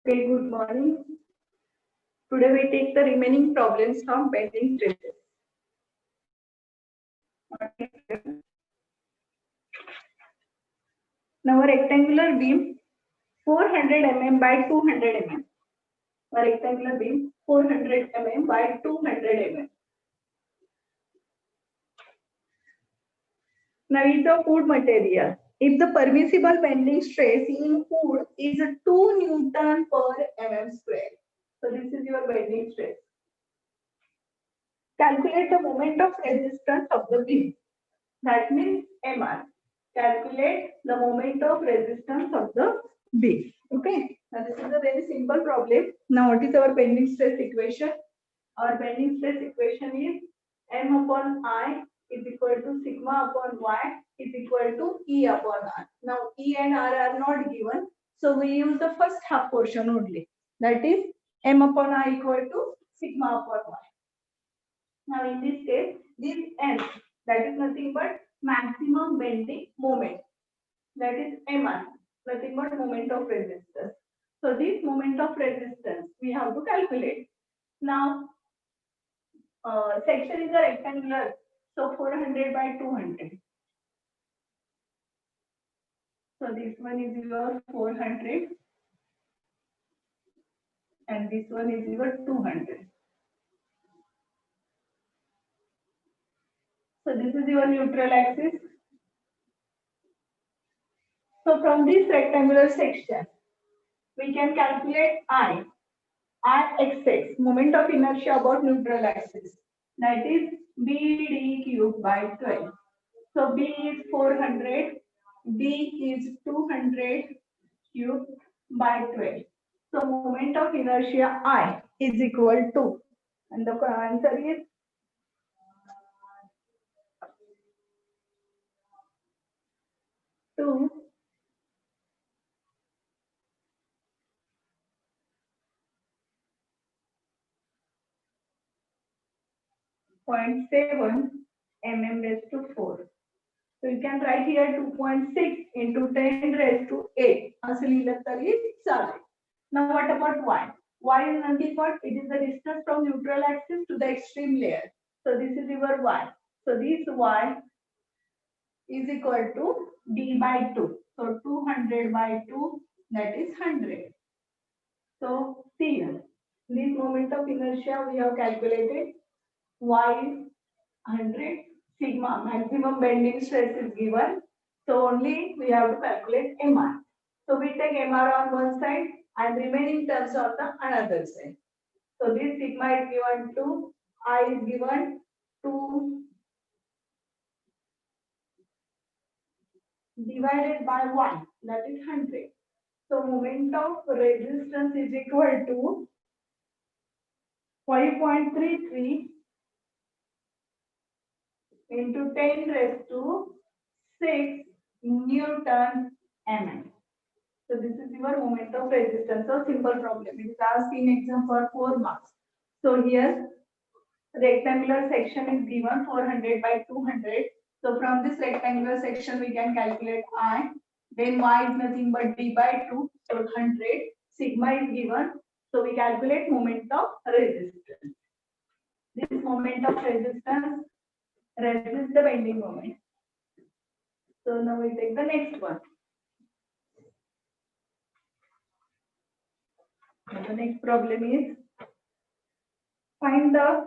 Okay, good morning. Today we take the remaining problems from bending stresses. Now a rectangular beam 400 mm by 200 mm. A rectangular beam 400 mm by 200 mm. Now is the wood material. If the permissible bending stress in wood is 2 Newton per mm square. So this is your bending stress. Calculate the moment of resistance of the beam. That means MR. Calculate the moment of resistance of the beam. Okay. Now this is a very simple problem. Now what is our bending stress equation? Our bending stress equation is M upon I is equal to sigma upon Y is equal to E upon R. Now E and R are not given. So we use the first half portion only. That is M upon I equal to sigma upon Y. Now in this case, this M, that is nothing but maximum bending moment. That is MR, nothing but moment of resistance. So this moment of resistance we have to calculate. Now section is a rectangular, so 400 by 200. So this one is your 400 and this one is your 200. So this is your neutral axis. So from this rectangular section, we can calculate I xx, moment of inertia about neutral axis. That is BD cube by 12. So B is 400, D is 200 cube by 12. So moment of inertia I is equal to, and the answer is 2 0.7 mm raised to 4. So you can write here 2.6 into 10 raised to 8. असे लिहिलं तरी चालेल. Now what about y? Y is nothing but it is the distance from neutral axis to the extreme layer. So this is your y. So this y is equal to d by 2. So 200 by 2, that is 100. So see here. This moment of inertia we have calculated. Y is 100. Sigma, maximum bending stress is given. So only we have to calculate MR. So we take MR on one side and remaining terms on the another side. So this sigma is given to, I is given 2 divided by 1, that is 100. So moment of resistance is equal to 5.33 into 10 raised to 6 Newton mm. So this is your moment of resistance. So simple problem. It is asked in exam for 4 marks. So here rectangular section is given 400 by 200. So from this rectangular section we can calculate I. Then y is nothing but d by 2. So 100. Sigma is given. So we calculate moment of resistance. This moment of resistance resists the bending moment. So now we take the next one. The next problem is find the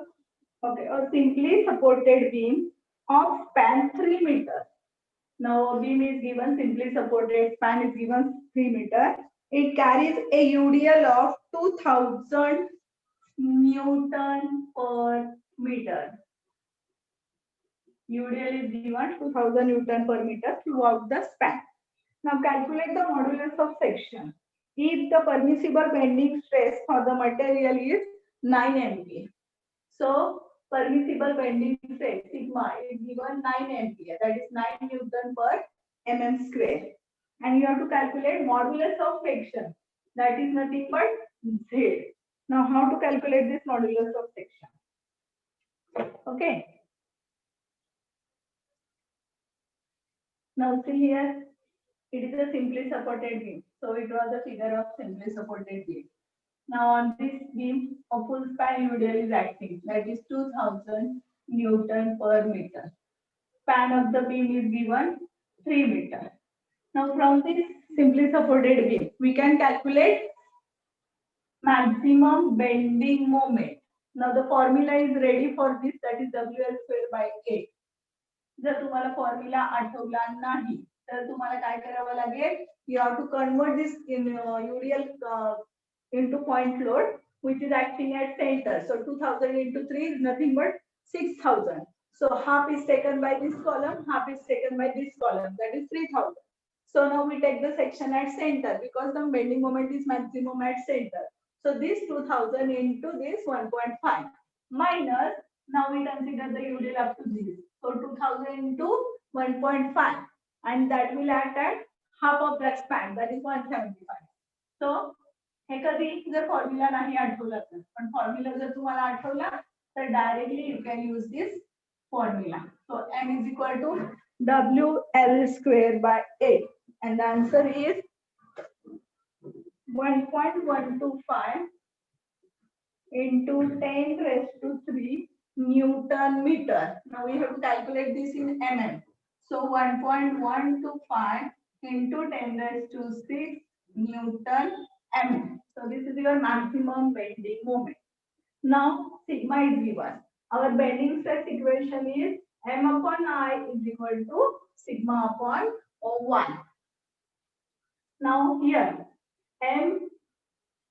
a simply supported beam of span 3 meter. Now beam is given, simply supported span is given 3 meter. It carries a UDL of 2000 Newton per meter. UDL is given 2000 Newton per meter throughout the span. Now calculate the modulus of section. If the permissible bending stress for the material is 9 MPa. So permissible bending stress sigma is given 9 MPa, that is 9 Newton per mm square. And you have to calculate modulus of section, that is nothing but Z. Now how to calculate this modulus of section? Okay. Now see here, it is a simply supported beam. So we draw the figure of simply supported beam. Now on this beam, a full span UDL is acting, that is 2000 Newton per meter. Span of the beam is given 3 meter. Now from this simply supported beam, we can calculate maximum bending moment. Now the formula is ready for this, that is WL square by 8. जर तुम्हाला formula आठवला नाही तर तुम्हाला काय करावं लागेल, you have to convert this in UDL into point load which is acting at center. So 2000 into 3 is nothing but 6000. So half is taken by this column, half is taken by this column, that is 3000. So now we take the section at center because the bending moment is maximum at center. So this 2000 into this 1.5 minus, now we consider the UDL up to this. So 2000 into 1.5 and that will act at half of that span, that is 175. So हे कधी जर formula नाही आठवला तर, पण formula जर तुम्हाला आठवला तर directly you can use this formula. So m is equal to WL square by 8 and the answer is 1.125 into 10 raised to 3 Newton meter. Now we have to calculate this in mm. So 1.125 into 10 raised to 6 Newton mm. So this is your maximum bending moment. Now sigma is given. Our bending stress equation is m upon I is equal to sigma upon O1. Now here m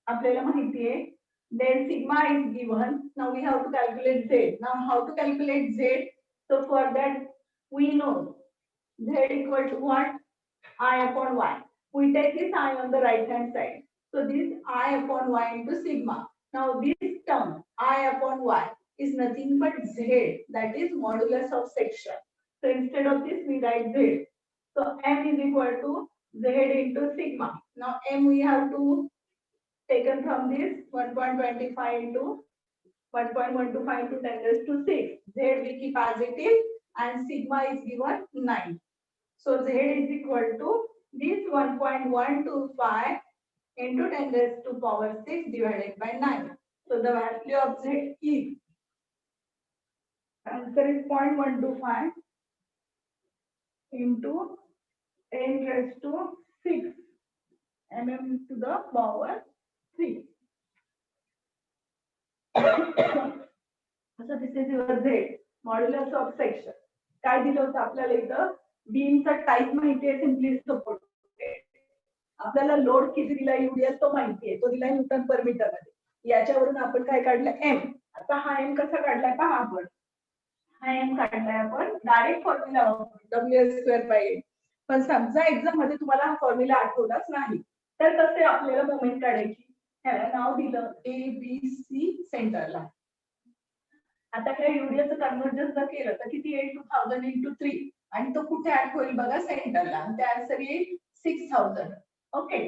आपल्याला माहिती आहे, then sigma is given. Now we have to calculate z. Now how to calculate z? So for that we know z equal to what? I upon y. We take this I on the right hand side. So this I upon y into sigma. Now this term I upon y is nothing but z, that is modulus of section. So instead of this we write z. So m is equal to z into sigma. Now m we have to taken from this 1.25 into 1.125 into 10 raised to 6. Z we keep as it is and sigma is given 9. So z is equal to this 1.125 into 10 raised to power 6 divided by 9. So the value of z is, answer is 0.125 into 10 raised to 6 mm to the power 3. So this is your Z, modulus of section. काय दिलं होतं आपल्याला इथं, बीमचा type माहिती आहे, simply supported. आपल्याला load किती दिला UDL तो माहिती आहे, तो दिला न्यूटन पर मीटर मध्ये. याच्यावरून आपण काय काढलं m. आता हा m कसा काढलाय पहा आपण. हा m काढलाय आपण डायरेक्ट फॉर्म्युला वापरून WL स्क्वेअर बाय 8. पण समजा एक्झाम मध्ये तुम्हाला हा फॉर्म्युला आठवलाच नाही तर कसे आपल्याला मोमेंट काढायची. ह्याला नाव दिलं ABC सेंटरला. आता काय युडियाचं कन्व्हर्जन जर केलं तर किती येईल 2000 into 3 आणि तो कुठे ऍड होईल बघा सेंटरला. ते आन्सर येईल 6000. ओके,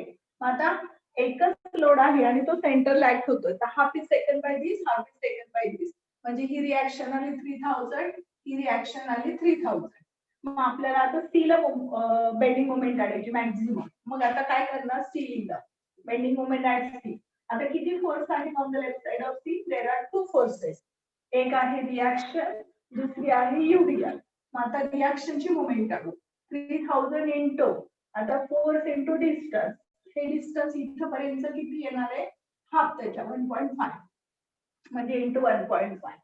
आता एकच लोड आहे आणि तो सेंटरला ऍक्ट होतोय तर half is taken by this, half is taken by this. म्हणजे ही रिएक्शन आली 3000, ही रिएक्शन आली 3000. मग आपल्याला आता सी ला बेंडिंग मोमेंट काढायची मॅक्झिमम. मग आता काय करणार, सी लिहिलं बेंडिंग मोमेंट ऍट सी. आता किती फोर्स आहे on the left side of C? There are two forces. एक आहे रिएक्शन, दुसरी आहे युडियल. मग आता रिएक्शनची मोमेंट काढू. 3000 इंटू आता फोर्स इंटू डिस्टन्स. हे डिस्टन्स इथपर्यंत किती येणार आहे? हाफ त्याच्या 1.5 म्हणजे इंटू 1.5.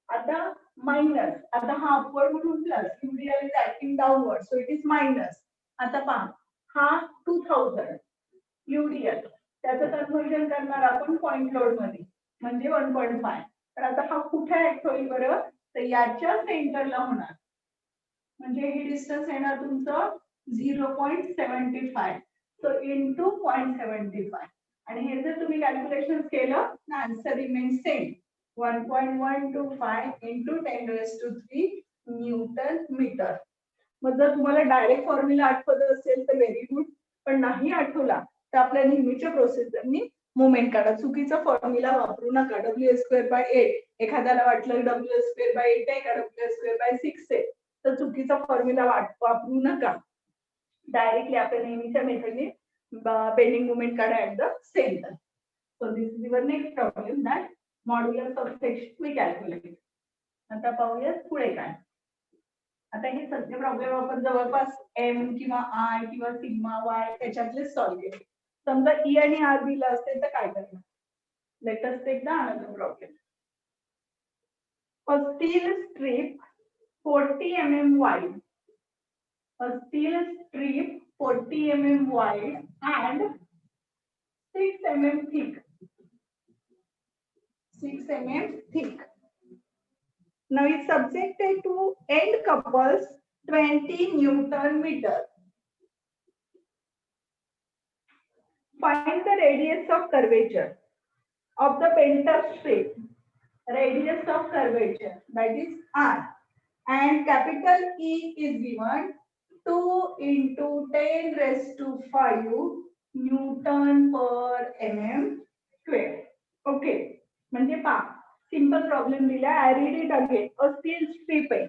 आता मायनस, आता हा अपवर्ड म्हणून प्लस, युडियल is acting downward so it is minus. आता पहा हा 2000 युडियल, त्याचं कन्व्हर्जन करणार आपण पॉइंट लोड मध्ये म्हणजे 1.5. तर आता हा कुठे ऍक्ट होईल बरं, तर याच्या सेंटरला होणार. म्हणजे हे डिस्टन्स येणार तुमचं 0.75. सो इंटू 0.75 आणि हे जर तुम्ही कॅल्क्युलेशन केलं तर answer remains same 1.125 into 10 raised to 3 newton metre. मग जर तुम्हाला डायरेक्ट फॉर्म्युला आठवत असेल तर व्हेरी गुड, पण नाही आठवला तर आपल्या नेहमीच्या प्रोसेसरनी मोमेंट काढा. चुकीचा फॉर्म्युला वापरू नका. WL स्क्वेअर बाय 8 एखाद्याला वाटलं WL स्क्वेअर बाय 8 आहे का WL स्क्वेअर बाय 6 आहे तर चुकीचा फॉर्म्युला वापरू नका. डायरेक्टली आपल्या नेहमीच्या मेथडने bending moment at the center. So this is your next problem, that modulus of section we calculate. आता पाहूया पुढे काय. आता हे सगळे प्रॉब्लेम आपण जवळपास एम किंवा आय किंवा सिग्मा वाय त्याच्यातले सॉल्व्ह केले. समजा ई आणि आर दिलं असेल तर काय करणार. Let us take the another problem. A steel strip 40 mm wide. A steel strip 40 mm wide and 6 mm thick. 6 mm thick. Now it's subjected to end couples 20 Newton meter. Find the radius of curvature of the bent-up strip. Radius of curvature, that is R. And capital E is given 2 into 10 raised to 5 Newton per mm square. Okay. म्हणजे पहा. Simple problem दिला. I read it again. A steel strip आहे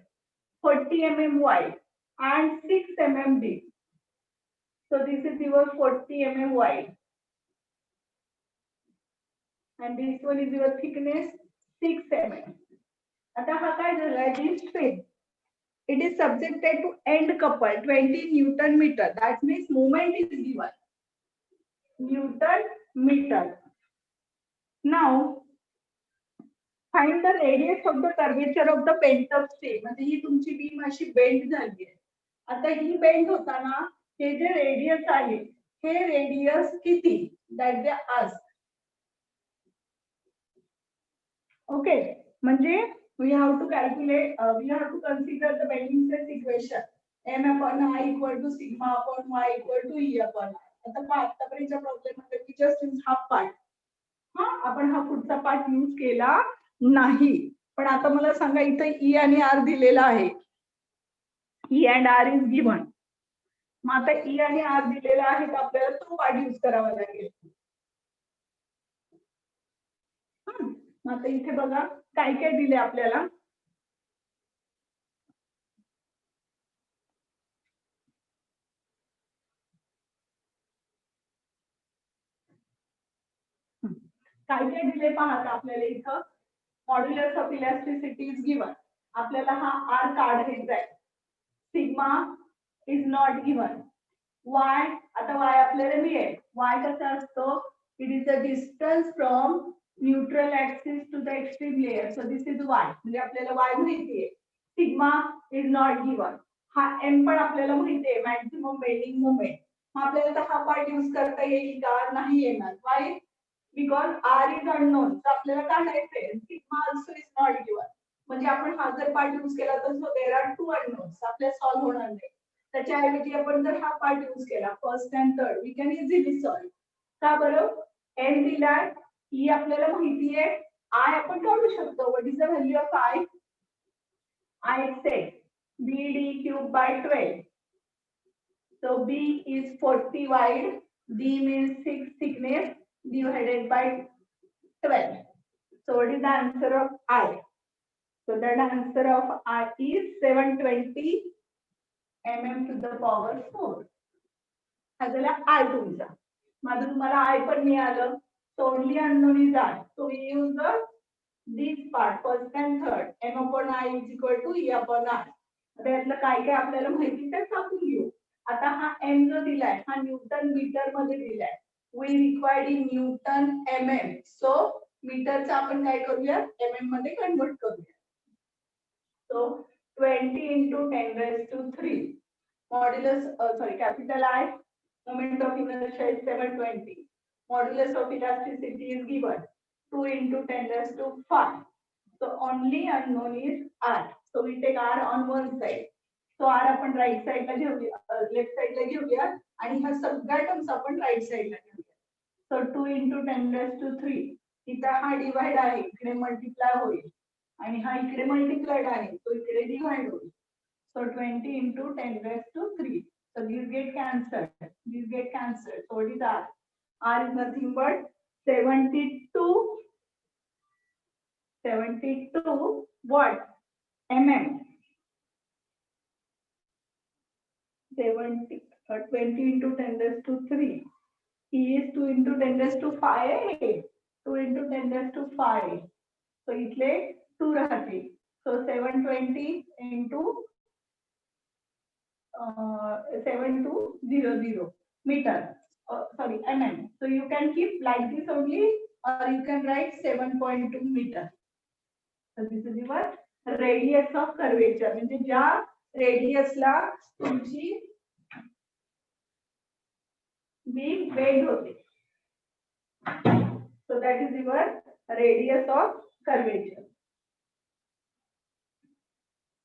40 mm wide and 6 mm deep. So this is your 40 mm wide. And this one is your thickness 6 mm. आता हा काय झालाय, this strip. It is subjected to end couple 20 Newton meter. That means moment is given. Newton meter. Now find the radius of the curvature of the bent-up strip. म्हणजे ही तुमची beam अशी bend झाली आहे. आता ही बेंड होताना हे जे radius आहे हे radius किती, that they ask. Okay. म्हणजे we have to calculate, we have to consider the bending stress equation. M upon I equal to sigma upon y equal to E upon I. आता आतापर्यंतच्या problem मध्ये we just use हा part. आपण हा पुढचा part use केला नाही. पण आता मला सांगा, इथे ई आणि आर दिलेला आहे. E and R is given. मग आता ई आणि आर दिलेला आहे तर आपल्याला तो पार्ट यूज करावा लागेल. मग आता इथे बघा काय काय दिले आपल्याला. काय काय दिले पहा आपल्याला इथं. Modulus of elasticity is given. आपल्याला हा आर काढायचा आहे. Sigma is not given. Y, आता वाय आपल्याला मिळेल. वाय कसा असतो, it is the distance from neutral axis to the extreme layer. So this is y. म्हणजे आपल्याला वाय माहितीये. Sigma is not given. हा एम पण आपल्याला माहितीये, मॅक्सिमम बेंडिंग मोमेंट. मग आपल्याला हा पार्ट यूज करता येईल का, नाही येणार. Y, because R is unknown. तर आपल्याला काढायचंय. Sigma also is not given. म्हणजे आपण हा जर पार्ट यूज केला तर देर आर 2 अननोन्स. आपल्याला सॉल्व्ह होणार नाही. त्याच्याऐवजी आपण जर हा पार्ट यूज केला first and third, we can easily solve. का बरं. एन दिलाय, ई आपल्याला माहितीये, आय आपण काढू शकतो. What is the value of I. I set BD cube by 12. So B is 40 wide, D means 6 thickness divided by 12. So what is the answer of I? So the answer of I is 720 mm to the power 4. हा झाला I तुमचा. माझं तुम्हाला I पण मिळालं. So only unknown is I. So we use this part, first and third. M upon I is equal to E upon I. त्यातलं काय काय आपल्याला माहिती ते टाकून घेऊ. आता हा एम जो दिलाय हा न्यूटन मीटर मध्ये दिलाय. We required in newton mm. So मीटरचा आपण काय करूया, mm मध्ये कन्वर्ट करूया. So 20 into 10 raised to 3. Modulus, capital I, moment of inertia is 720. Modulus of elasticity is given 2 into 10 raised to 5. So only unknown is R. So we take R on one side. So R आपण right साइडला घेऊया, left साइडला घेऊया आणि ह्या सगळ्या terms आपण right साइडला घेऊया. सो 2 into 10 raised to 3. इथं हा डिवाइड आहे, इकडे मल्टिप्लाय होईल आणि हा इकडे मल्टिप्लाइड आहे, तो इकडे डिवाइड होईल. So 20 into 10 raised to 3. So these get cancelled. These get cancelled. So what is R? R is nothing but 72 what? Mm. 20 into 10 raised to 3. E is 2 into 10 raised to 5. 2 into 10 raised to 5. So इथले 2 राहतील. So 720 into 7200 meter. Sorry, mm. So you can keep like this only, or you can write 7.2 meter. So this is your radius of curvature. म्हणजे ज्या रेडियसला तुमची beam bend होते. So that is your radius of curvature.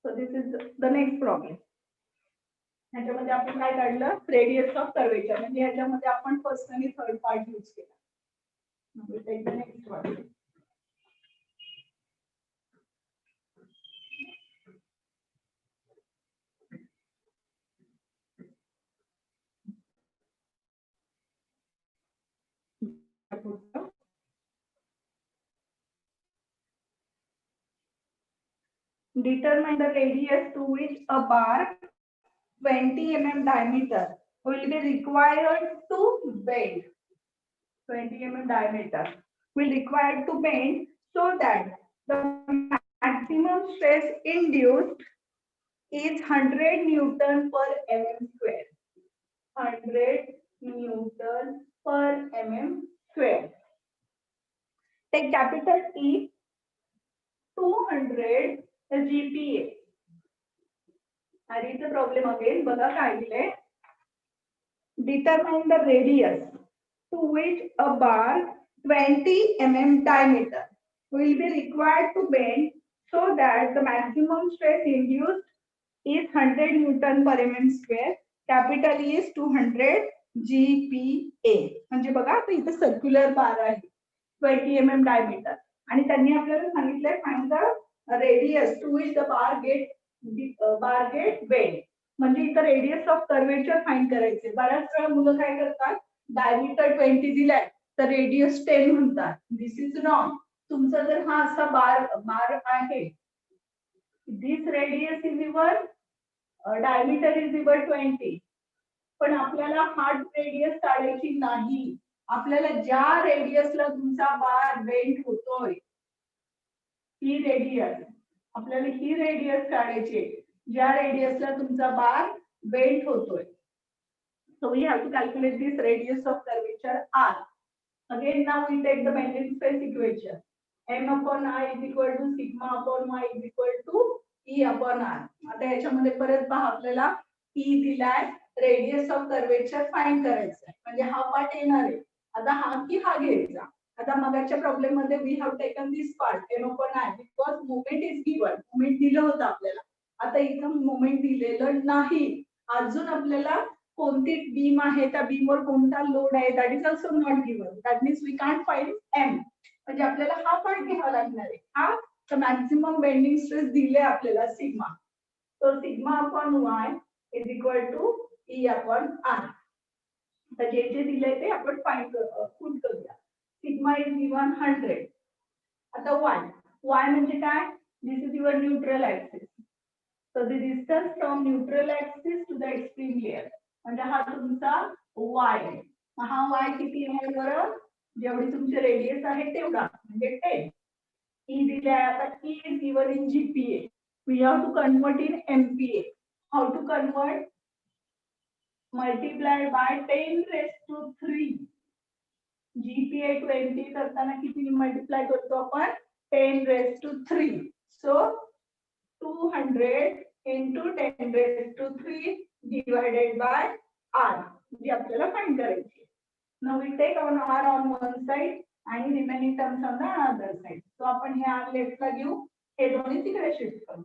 So this is the next problem. ह्याच्यामध्ये आपण काय काढलं, radius of curvature. म्हणजे ह्याच्यामध्ये आपण फर्स्ट आणि थर्ड पार्ट यूज केला. Next one. Determine the radius to which a bar 20 mm diameter will be required to bend. 20 mm diameter will required to bend so that the maximum stress induced is 100 Newton per mm square. 100 Newton per mm square. Take capital E, 200 GPa. I read the problem again. बघा काय दिले. Determine the radius to which a bar 20 mm diameter will be required to bend so that the maximum stress induced is 100 Newton per mm square. Capital E is 200 GPa. म्हणजे बघा आता इथे circular बार आहे 20 mm diameter आणि त्यांनी आपल्याला सांगितलंय find the radius to which the bar get bent. म्हणजे इथं रेडियस ऑफ कर्वेचर फाइंड करायचे. बऱ्याच वेळा मुलं काय करतात, डायमीटर 20 दिलाय तर रेडियस 10 म्हणतात. This is wrong. तुमचा जर हा असा बार आहे, this radius is your diameter is your 20. पण आपल्याला हार्ड रेडियस काढायची नाही. आपल्याला ज्या रेडियसला तुमचा बार बेंड होतोय ही रेडियस, आपल्याला ही रेडियस काढायची ज्या रेडियसला तुमचा बार बेंड होतोय. So we have to calculate this radius of curvature R. Again now we take the bending stress equation. M upon I is equal to sigma upon y is equal to E upon R. आता याच्यामध्ये परत पहा आपल्याला E दिलाय, radius of curvature find करायचं आहे. म्हणजे हा पार्ट येणार आहे. आता हा की हा घ्यायचा. आता मगाच्या प्रॉब्लेम मध्ये we have taken this part M upon I because moment is given. Moment दिलं होतं आपल्याला. आता इथं मोमेंट दिलेलं नाही. अजून आपल्याला कोणती बीम आहे, त्या बीमवर कोणता लोड आहे, that is also not given. That means we can't find M. म्हणजे आपल्याला हा पार्ट घ्यावा लागणार आहे. हा तर मॅक्सिमम बेंडिंग स्ट्रेस दिले आपल्याला सिग्मा. तो sigma upon y is equal to E upon R. तर जे जे दिले ते आपण फाइंड पुट करूया. Sigma is given 100. आता वाय म्हणजे काय, this is your neutral axis. So the distance from neutral axis to the extreme layer. म्हणजे हा तुमचा y आहे. हा y किती आहे बरं, जेवढी तुमची रेडियस आहे तेवढा म्हणजे 10. E दिलाय. आता E is given in GPa. We have to convert in MPa. How to convert? Multiply by 10 raised to 3. GPa 20 करताना किती मल्टिप्लाय करतो आपण, 10 raised to 3. So 200 into 10 raised to 3 divided by R. जी आपल्याला फाइंड करायची. Now we take on R on one side आणि remaining terms on the other side. So आपण हे R left ला घेऊ, हे दोन्ही तिकडे शिफ्ट करू.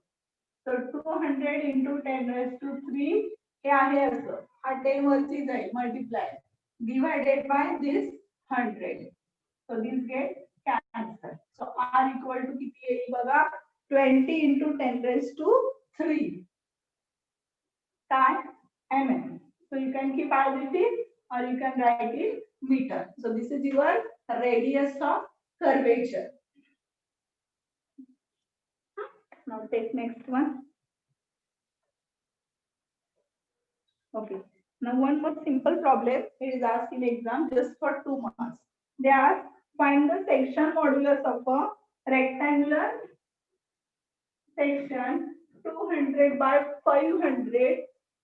So 200 into 10 raised to 3 हे आहे असं. हा 10 वरती जाईल multiply divided by this 100. So this get cancelled. So R equal to किती येईल बघा, 20 into 10 raised to 3 mm. So you can keep as it is or you can write it meter. So this is your radius of curvature. Now take next one. Okay. Now one more simple problem. It is asked in exam just for 2 marks. They ask find the section modulus of a rectangular section 200 by 500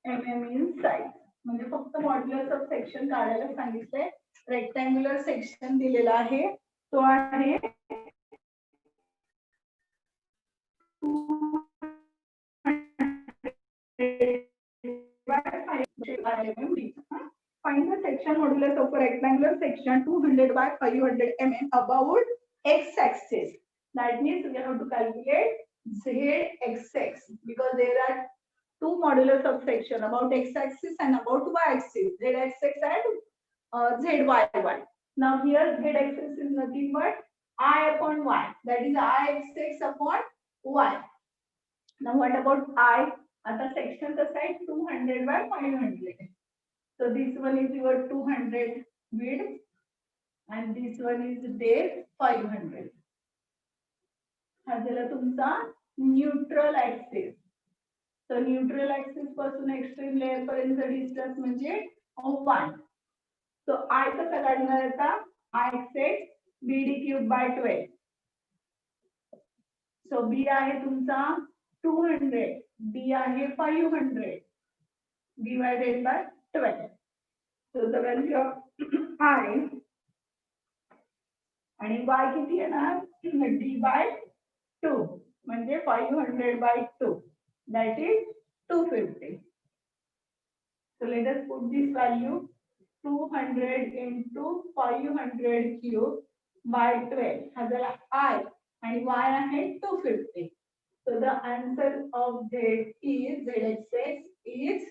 mm in size. म्हणजे फक्त modulus of section काढायला सांगितलंय. Rectangular section दिलेला आहे तो आहे 200 Find the section modulus of a rectangular section 200 by 500 mm about x-axis. That means we have to calculate z-x-axis because there are two modulus of section about x-axis and about y-axis. Z-axis and zy. Now here z-axis is nothing but I upon y. That is I-x upon y. Now what about I? आता section the side 200 by 500. So this one is your 200 width and this one is depth 500. हा झाला तुमचा neutral axis. So neutral axis पासून extreme layer पर्यंत distance म्हणजे 1. So I कसा काढणार आता? I x BD cube by 12. So B आहे तुमचा 200, B आहे 500 divided by 12. So the value of I आणि y किती येणार? D by 2 म्हणजे 500 by 2 that is 250. So let us put this value 200 into 500 cube by 12 हा झाला I आणि y आहे 250. So the answer of Z is Z-axis is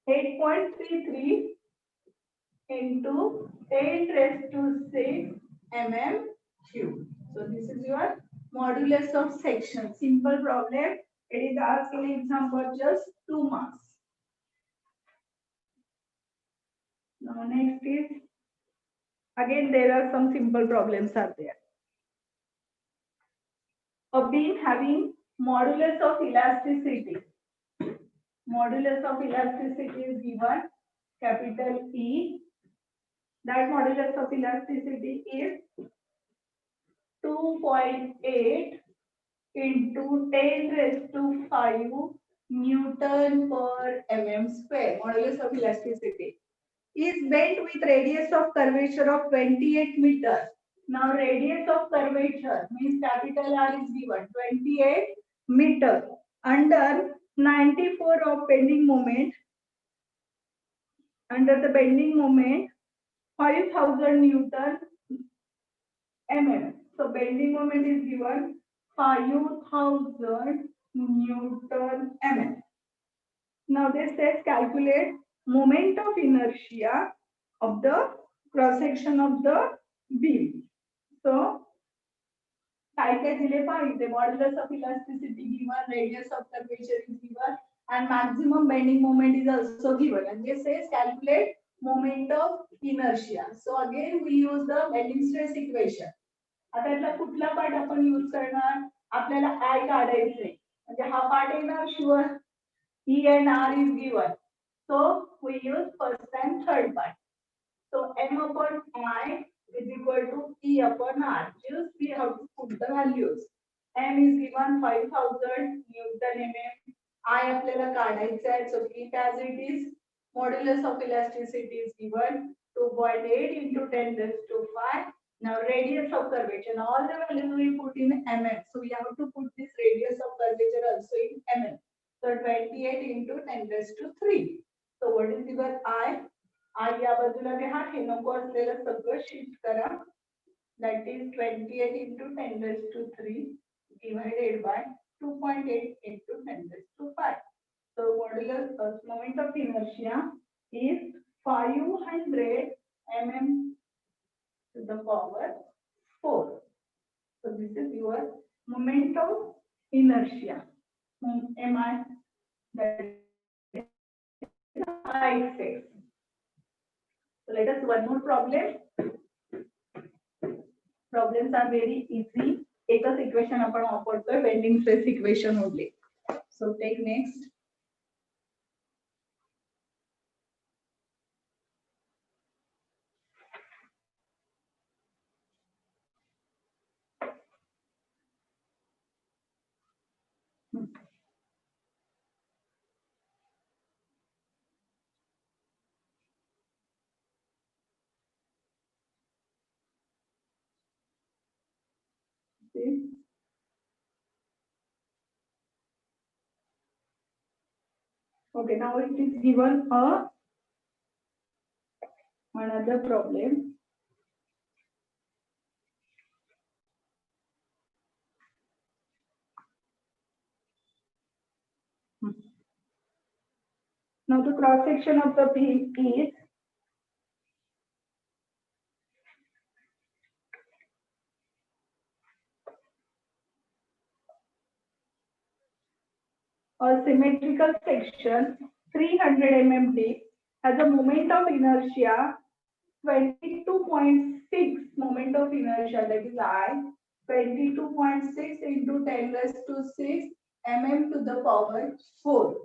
8.33 into 10 raised to 6 mm cube. So this is your modulus of section. Simple problem. It is asked in exam for just 2 marks. Now next is again there are some simple problems are there. A beam having modulus of elasticity. Modulus of elasticity is given capital E. That modulus of elasticity is 2.8 into 10 raised to 5 Newton per mm square. Modulus of elasticity is bent with radius of curvature of 28 meters. Now radius of curvature means capital R is given 28 meter under 94 of bending moment. Under the bending moment 5000 Newton mm. So bending moment is given 5000 Newton mm. Now this says calculate moment of inertia of the cross section of the beam. So काय काय दिले पाहिजे modulus of elasticity given, radius of curvature is given and maximum bending moment is also given and this says calculate moment of inertia. So again we use the bending stress equation. आता यातला कुठला part आपण use करणार? आपल्याला I काढायचे म्हणजे हा part येणार sure. E and R is given. So we use first and third part. So M upon I is equal to E upon R. Just we have to put the values. M is given 5000 Newton mm. I आपल्याला काढायचा आहे. So keep as it is. Modulus of elasticity is given 2.8 into 10 raised to 5. Now radius of curvature. Now all the values we put in mm. So we have to put this radius of curvature also in mm. So 28 into 10 raised to 3. So what is your I? I या बाजूला घ्या हे नको असलेलं सगळं shift करा. That is 28 into 10 raised to 3 divided by 2.8 into 10 raised to 5. So modulus moment of inertia is 500 mm to the power 4. So this is your moment of inertia. MI that is I6. So let us one more problem. Problems are very easy. एकच equation आपण वापरतोय bending stress equation only. So take next. Okay, now it is given another problem. Now the cross section of the beam is a symmetrical section 300 mm deep has a moment of inertia 22.6 moment of inertia, that is I, 22.6 into 10 raised to 6 mm to the power 4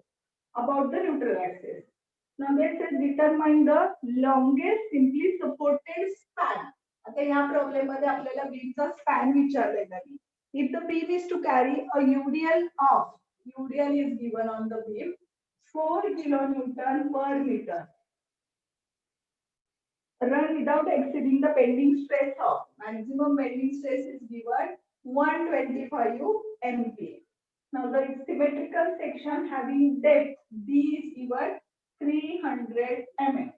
about the neutral axis. Now they said determine the longest simply supported span. आता या problem मध्ये आपल्याला बीमचा span विचारलेला आहे. If the beam is to carry a UDL is given on the beam 4 kilonewton per meter. Run without exceeding the bending stress of maximum bending stress is given 125 MPa. Now the symmetrical section having depth D is given 300 mm.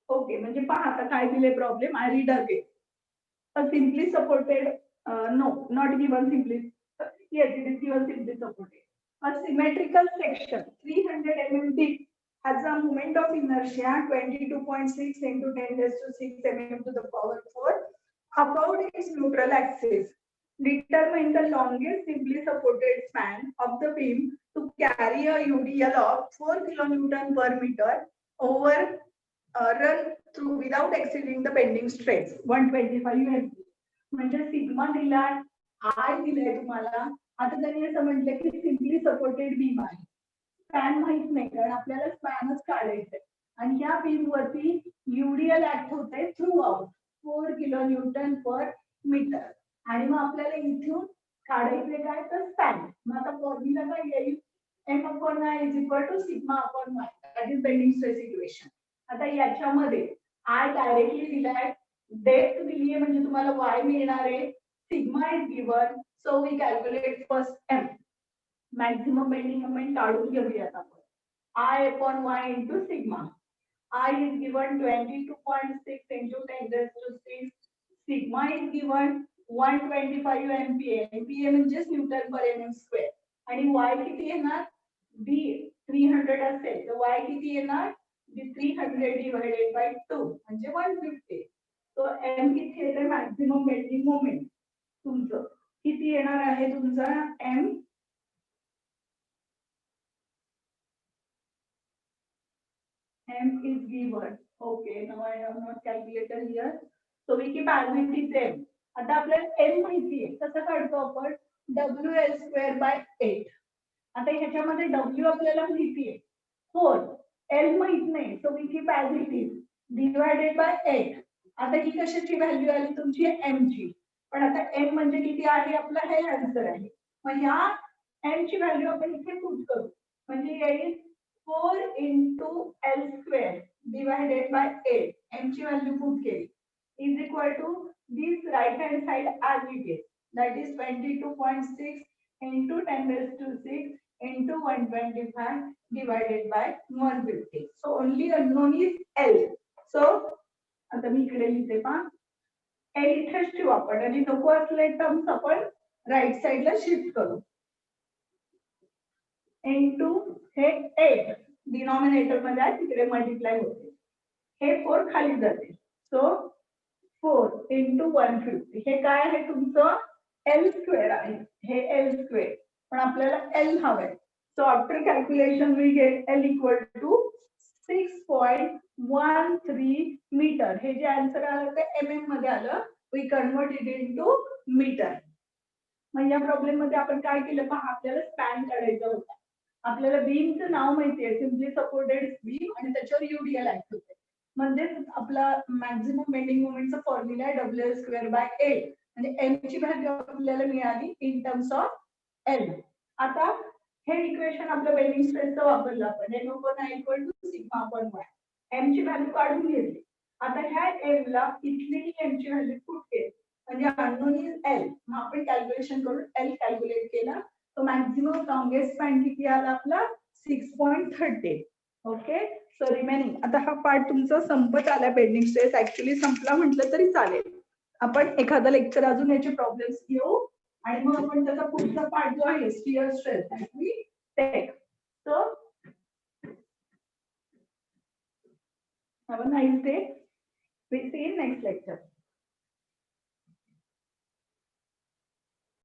Okay, म्हणजे पहा आता काय दिले problem. I read again. A simply supported, no, not given simply. Yes, it is given simply supported. A symmetrical section 300 mm deep has a moment of inertia 22.6 into 10 raised to 6 mm to the power 4 about its neutral axis. Determine the longest simply supported span of the beam to carry a UDL of 4 kilonewton per meter over run through without exceeding the bending stress 125 MPa. म्हणजे sigma दिलाय, आय दिलाय तुम्हाला. आता त्यांनी असं म्हटलं की simply supported beam आहे. स्पॅन माहित नाही कारण आपल्याला स्पॅनच काढायचंय आणि या बीम वरती युडीएल ऍक्ट होते थ्रू आउट 4 किलोन्यूटन पर मीटर आणि मग आपल्याला इथून काढायचे काय तर स्पॅन. मग आता फॉर्म्युला काय येईल, M upon I is equal to sigma upon y, that is bending stress equation. आता याच्यामध्ये आय डायरेक्टली दिलाय, डेप्थ दिली आहे म्हणजे तुम्हाला वाय मिळणार आहे. Sigma is given, so we calculate first M. Maximum bending moment काढून घेऊयात आपण. I upon y into sigma. I is given 22.6 into 10 raised to 6. Sigma is given 125 MPa. MPa म्हणजेच न्यूटन पर mm स्क्वेअर. आणि y किती येणार, D 300 असेल तर वाय किती येणार, डी 300 डिवाइडेड बाय 2 म्हणजे 150. तो एम किती येते, मॅक्झिमम बेंडिंग मोमेंट तुमचं किती येणार आहे, तुमचा M is given. Okay, now I have not calculator here. So we keep as it is m. आता आपल्याला m माहिती आहे, कसं काढतो आपण, WL स्क्वेअर बाय 8. आता ह्याच्यामध्ये W आपल्याला माहिती आहे 4, L माहित नाही, so we keep as it is divided by 8. आता ही कशाची व्हॅल्यू आली तुमची m ची, पण आता m म्हणजे किती आहे आपला हे आन्सर आहे. मग ह्या m ची व्हॅल्यू आपण इथे पुट करू म्हणजे येईल 4 into L square divided by 8. M ची व्हॅल्यू पुट केली is equal to this right hand side as it is, that is 22.6 into 10 raised to 6 into 125 divided by 150. So only unknown is L. So आता मी इकडे लिहिते पहा, L इथेच ठेवू आपण आणि नको असले टर्म्स आपण राईट साइडला शिफ्ट करू. into हे 8 डिनॉमिनेटर मध्ये आहे तिकडे मल्टिप्लाय होते, हे 4 खाली जाते. सो 4 into 150 हे काय आहे तुमचं L स्क्वेअर आहे, हे L स्क्वेअर पण आपल्याला L हवंय. So after calculation we get L equal to 6.13 metre. हे जे आन्सर आलं ते mm मध्ये आलं, we convert it into metre. मग या प्रॉब्लेम मध्ये आपण काय केलं पहा, आपल्याला स्पॅन काढायचा होता. आपल्याला बीमचं नाव माहिती आहे, सिम्पली सपोर्टेड बीम आणि त्याच्यावर युडीएल ऍक्ट होते. म्हणजे आपला मॅक्झिमम बेंडिंग मोमेंटचा फॉर्म्युला आहे WL स्क्वेअर बाय 8. म्हणजे एम ची व्हॅल्यू आपल्याला मिळाली इन टर्म्स ऑफ एल. आता हे इक्वेशन आपलं बेंडिंग स्ट्रेसचं वापरलं आपण. M upon I equal to sigma upon y. M ची व्हॅल्यू काढून घेतली. आता ह्या एम ला इथलीही एम ची व्हॅल्यू पुट केली म्हणजे अननोन इज एल. मग आपण कॅल्क्युलेशन करून एल कॅल्क्युलेट केला. तो मॅक्झिमम लॉंगेस्ट स्पॅन किती आला आपला 6.30. ओके. सो रिमेनिंग आता हा पार्ट तुमचा संपत आला. बेंडिंग स्ट्रेस ऍक्च्युली संपला म्हटलं तरी चालेल. आपण एखादा लेक्चर अजून याचे प्रॉब्लेम्स घेऊ आणि मग आपण त्याचा पुढचा पार्ट जो आहे shear stress take. So have a nice day. We see you in next lecture.